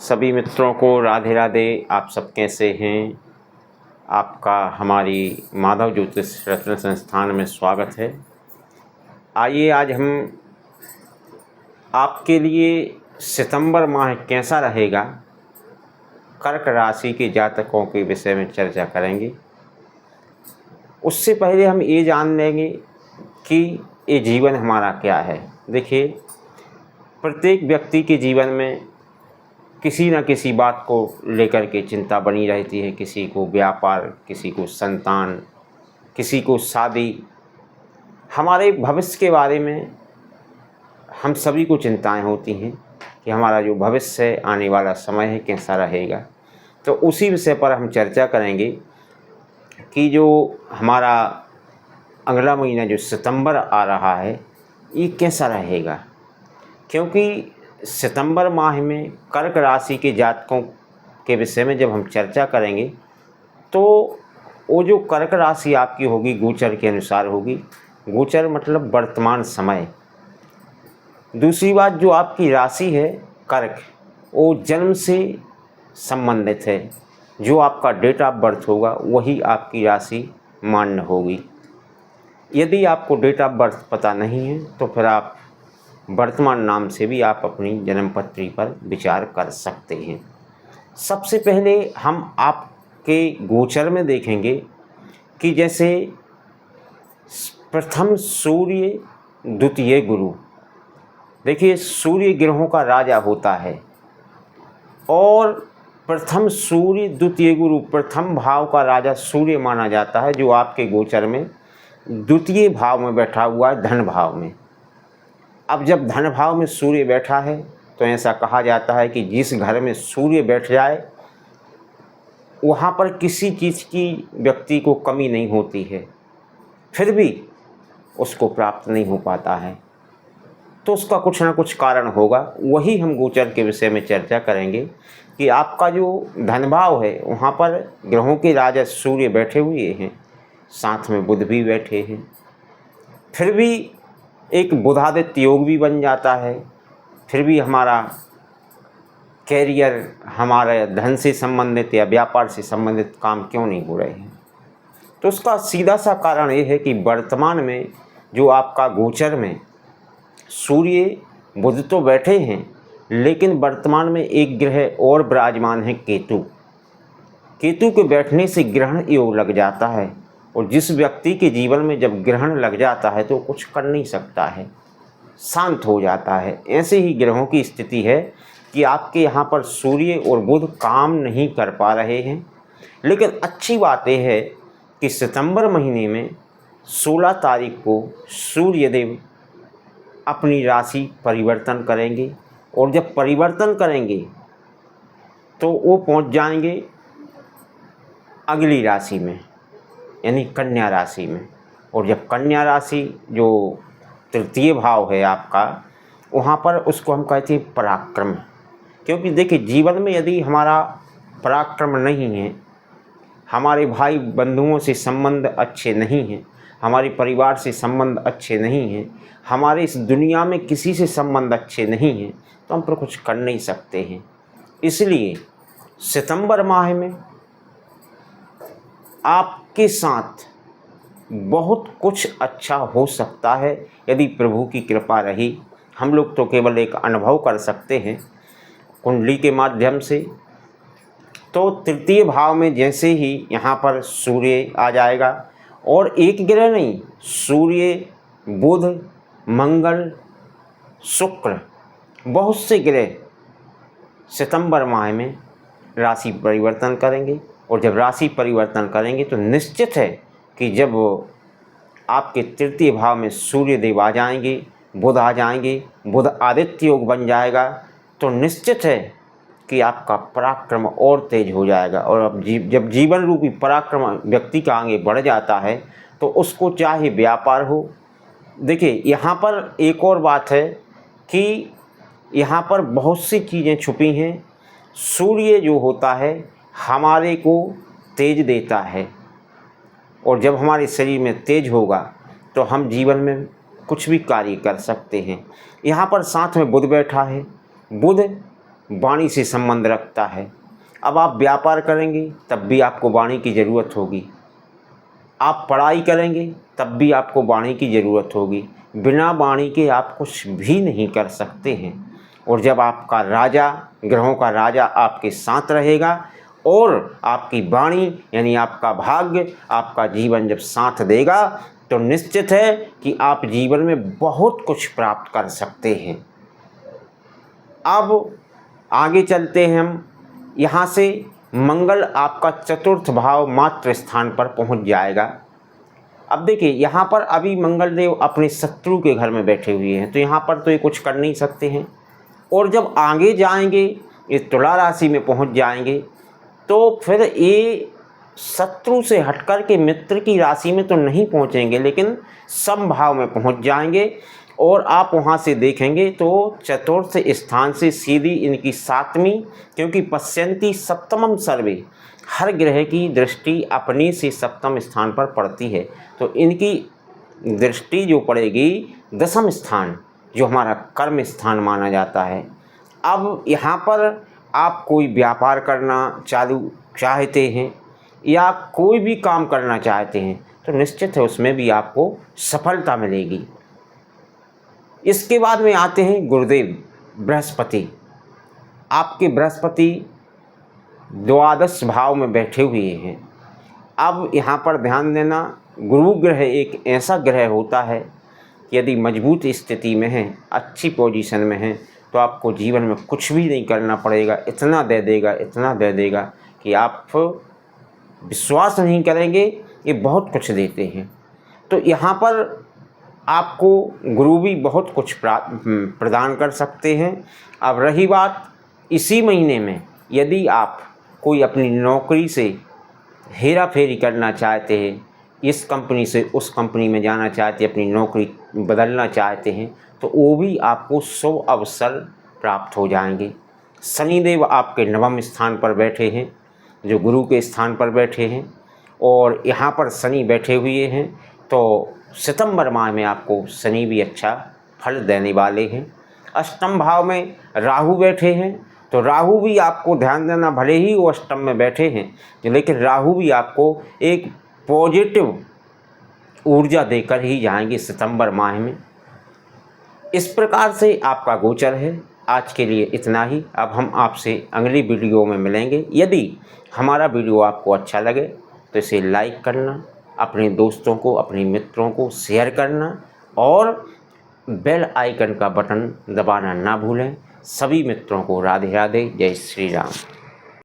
सभी मित्रों को राधे राधे। आप सब कैसे हैं? आपका हमारी माधव ज्योतिष रत्न संस्थान में स्वागत है। आइए आज हम आपके लिए सितंबर माह कैसा रहेगा, कर्क राशि के जातकों के विषय में चर्चा करेंगे। उससे पहले हम ये जान लेंगे कि ये जीवन हमारा क्या है। देखिए, प्रत्येक व्यक्ति के जीवन में किसी न किसी बात को लेकर के चिंता बनी रहती है। किसी को व्यापार, किसी को संतान, किसी को शादी। हमारे भविष्य के बारे में हम सभी को चिंताएं होती हैं कि हमारा जो भविष्य है, आने वाला समय है, कैसा रहेगा। तो उसी विषय पर हम चर्चा करेंगे कि जो हमारा अगला महीना जो सितंबर आ रहा है, ये कैसा रहेगा। क्योंकि सितंबर माह में कर्क राशि के जातकों के विषय में जब हम चर्चा करेंगे तो वो जो कर्क राशि आपकी होगी गोचर के अनुसार होगी। गोचर मतलब वर्तमान समय। दूसरी बात, जो आपकी राशि है कर्क, वो जन्म से संबंधित है। जो आपका डेट ऑफ बर्थ होगा वही आपकी राशि मान्य होगी। यदि आपको डेट ऑफ बर्थ पता नहीं है तो फिर आप वर्तमान नाम से भी आप अपनी जन्मपत्री पर विचार कर सकते हैं। सबसे पहले हम आपके गोचर में देखेंगे कि जैसे प्रथम सूर्य, द्वितीय गुरु। देखिए, सूर्य ग्रहों का राजा होता है और प्रथम सूर्य, द्वितीय गुरु, प्रथम भाव का राजा सूर्य माना जाता है, जो आपके गोचर में द्वितीय भाव में बैठा हुआ है, धन भाव में। अब जब धन भाव में सूर्य बैठा है तो ऐसा कहा जाता है कि जिस घर में सूर्य बैठ जाए वहाँ पर किसी चीज़ की व्यक्ति को कमी नहीं होती है, फिर भी उसको प्राप्त नहीं हो पाता है। तो उसका कुछ ना कुछ कारण होगा। वही हम गोचर के विषय में चर्चा करेंगे कि आपका जो धन भाव है वहाँ पर ग्रहों के राजा सूर्य बैठे हुए हैं, साथ में बुध भी बैठे हैं, फिर भी एक बुधादित्य योग भी बन जाता है, फिर भी हमारा कैरियर, हमारे धन से संबंधित या व्यापार से संबंधित काम क्यों नहीं हो रहे हैं। तो उसका सीधा सा कारण ये है कि वर्तमान में जो आपका गोचर में सूर्य बुध तो बैठे हैं, लेकिन वर्तमान में एक ग्रह और विराजमान है, केतु। केतु के बैठने से ग्रहण योग लग जाता है, और जिस व्यक्ति के जीवन में जब ग्रहण लग जाता है तो कुछ कर नहीं सकता है, शांत हो जाता है। ऐसे ही ग्रहों की स्थिति है कि आपके यहाँ पर सूर्य और बुध काम नहीं कर पा रहे हैं। लेकिन अच्छी बात यह है कि सितंबर महीने में 16 तारीख को सूर्यदेव अपनी राशि परिवर्तन करेंगे, और जब परिवर्तन करेंगे तो वो पहुँच जाएंगे अगली राशि में, यानी कन्या राशि में। और जब कन्या राशि जो तृतीय भाव है आपका, वहाँ पर उसको हम कहते हैं पराक्रम। क्योंकि देखिए, जीवन में यदि हमारा पराक्रम नहीं है, हमारे भाई बंधुओं से संबंध अच्छे नहीं हैं, हमारे परिवार से संबंध अच्छे नहीं हैं, हमारे इस दुनिया में किसी से संबंध अच्छे नहीं हैं, तो हम पर कुछ कर नहीं सकते हैं। इसलिए सितंबर माह में आपके साथ बहुत कुछ अच्छा हो सकता है यदि प्रभु की कृपा रही। हम लोग तो केवल एक अनुभव कर सकते हैं कुंडली के माध्यम से। तो तृतीय भाव में जैसे ही यहाँ पर सूर्य आ जाएगा, और एक ग्रह नहीं, सूर्य, बुध, मंगल, शुक्र, बहुत से ग्रह सितंबर माह में राशि परिवर्तन करेंगे। और जब राशि परिवर्तन करेंगे तो निश्चित है कि जब आपके तृतीय भाव में सूर्य देव आ जाएंगे, बुध आ जाएंगे, बुध आदित्य योग बन जाएगा, तो निश्चित है कि आपका पराक्रम और तेज हो जाएगा। और अब जब जीवन रूपी पराक्रम व्यक्ति का आगे बढ़ जाता है तो उसको चाहे व्यापार हो। देखिए, यहाँ पर एक और बात है कि यहाँ पर बहुत सी चीज़ें छुपी हैं। सूर्य जो होता है हमारे को तेज देता है, और जब हमारे शरीर में तेज होगा तो हम जीवन में कुछ भी कार्य कर सकते हैं। यहाँ पर साथ में बुध बैठा है। बुध वाणी से संबंध रखता है। अब आप व्यापार करेंगे तब भी आपको वाणी की ज़रूरत होगी, आप पढ़ाई करेंगे तब भी आपको वाणी की ज़रूरत होगी। बिना वाणी के आप कुछ भी नहीं कर सकते हैं। और जब आपका राजा, ग्रहों का राजा आपके साथ रहेगा और आपकी वाणी यानी आपका भाग्य, आपका जीवन जब साथ देगा तो निश्चित है कि आप जीवन में बहुत कुछ प्राप्त कर सकते हैं। अब आगे चलते हैं हम। यहाँ से मंगल आपका चतुर्थ भाव मातृ स्थान पर पहुँच जाएगा। अब देखिए, यहाँ पर अभी मंगल देव अपने शत्रु के घर में बैठे हुए हैं, तो यहाँ पर तो ये कुछ कर नहीं सकते हैं। और जब आगे जाएंगे, ये तुला राशि में पहुँच जाएंगे, तो फिर ये शत्रु से हटकर के मित्र की राशि में तो नहीं पहुँचेंगे, लेकिन समभाव में पहुँच जाएंगे। और आप वहाँ से देखेंगे तो चतुर्थ स्थान से सीधी इनकी सातवीं, क्योंकि पश्यन्ति सप्तमम सर्वे, हर ग्रह की दृष्टि अपने से सप्तम स्थान पर पड़ती है, तो इनकी दृष्टि जो पड़ेगी दसम स्थान, जो हमारा कर्म स्थान माना जाता है। अब यहाँ पर आप कोई व्यापार करना चालू चाहते हैं या कोई भी काम करना चाहते हैं तो निश्चित है उसमें भी आपको सफलता मिलेगी। इसके बाद में आते हैं गुरुदेव बृहस्पति। आपके बृहस्पति द्वादश भाव में बैठे हुए हैं। अब यहाँ पर ध्यान देना, गुरु ग्रह एक ऐसा ग्रह होता है, यदि मजबूत स्थिति में है, अच्छी पोजीशन में है, तो आपको जीवन में कुछ भी नहीं करना पड़ेगा। इतना दे देगा, इतना दे देगा कि आप विश्वास नहीं करेंगे, ये बहुत कुछ देते हैं। तो यहाँ पर आपको गुरु भी बहुत कुछ प्रदान कर सकते हैं। अब रही बात इसी महीने में, यदि आप कोई अपनी नौकरी से हेरा फेरी करना चाहते हैं, इस कंपनी से उस कंपनी में जाना चाहते हैं, अपनी नौकरी बदलना चाहते हैं, तो वो भी आपको शुभ अवसर प्राप्त हो जाएंगे। शनिदेव आपके नवम स्थान पर बैठे हैं, जो गुरु के स्थान पर बैठे हैं, और यहाँ पर शनि बैठे हुए हैं, तो सितंबर माह में आपको शनि भी अच्छा फल देने वाले हैं। अष्टम भाव में राहु बैठे हैं, तो राहु भी आपको ध्यान देना, भले ही वो अष्टम में बैठे हैं, लेकिन राहु भी आपको एक पॉजिटिव ऊर्जा देकर ही जाएंगे सितंबर माह में। इस प्रकार से आपका गोचर है। आज के लिए इतना ही। अब हम आपसे अगली वीडियो में मिलेंगे। यदि हमारा वीडियो आपको अच्छा लगे तो इसे लाइक करना, अपने दोस्तों को, अपने मित्रों को शेयर करना और बेल आइकन का बटन दबाना ना भूलें। सभी मित्रों को राधे राधे, जय श्री राम।